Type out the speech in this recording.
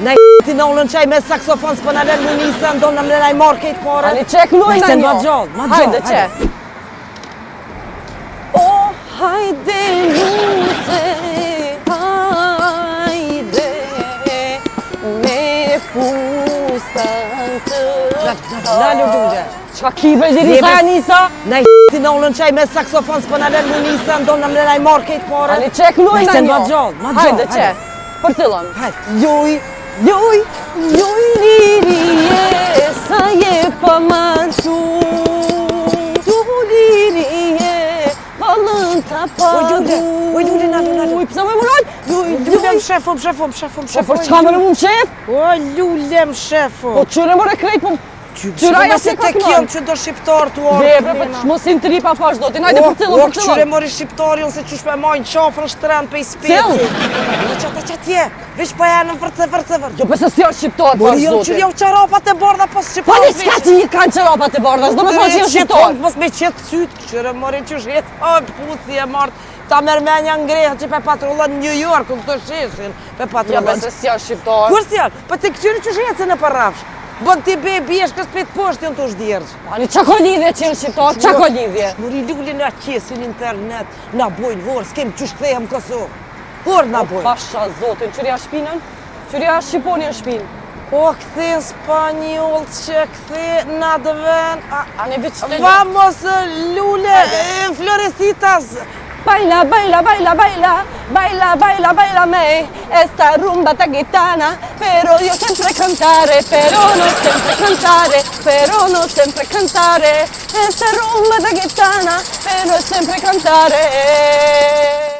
Nej ti në ullën qaj me saksofon s'pë në lërë munisa, ndonë në mlenaj market kore. Ani qek luaj në një. Ma gjallë, Hajde qe. O, hajde luse, hajde, me fustan të Lalo duje. Qa ki be gjeri sa Anisa? Nej ti në ullën qaj me saksofon s'pë në lërë munisa, ndonë në mlenaj market kore. Ani qek luaj në një. Ma gjallë. Hajde qe. Për cilën? Ljuj, Ljuj lirie, sa je pa marsu. Tu lirie, valën ta padu. Oj, lule, nalo. Pësa me mëron? Lulem shefom. O, për qka më në mund shef? O, lulem shefom. O, qyre mëre krejt, po... Qyraja si ka kënon. Që do shqiptar të orë. Debre, për që mos in tripa pash do, ti najde për cilën, O, qyre mëri shqiptari, unë se qysh me majnë qafrën shtren për i speci. Qatje, vish pa janë në vërce. Jo, pëse si janë shqiptar pash Mori, do, ti. jo qarapat e bardha pas shqiptar. Po, një s'ka që i kanë qarapat e bardha, s'do me thonë që janë shqiptar. Mos me qetë sytë, qyre mëri qysh jetë, pusi e martë. Ta mërmenja ngrehë që pe patrullon New York, ku këto sheshin, pe patrullon. Ja, pëse si janë shqiptar. Kur si janë? Po të këqyri qysh jetë se në përrafsh. Bën ti be bjeshkës për të poshtë janë të shdjergj. Ani, qa ko lidhje që janë shqiptar, qa ko lidhje? Muri lulli në qesin internet, na bojnë vorë, s'kem qysh kthehem Kosovë. Vorë na bojnë. Pasha zotin, qërja shpinën? Qërja shqiponi në shpinë? O, kthe Spanjoll që kthe na dëven. Ani, vich të një. Vamos, lule, Floresitas. Baila, baila, baila, baila, baila, baila, baila me esta rumba ta gitana, pero io sempre cantare, pero no sempre cantare, pero no sempre cantare, esta rumba ta gitana, pero sempre cantare.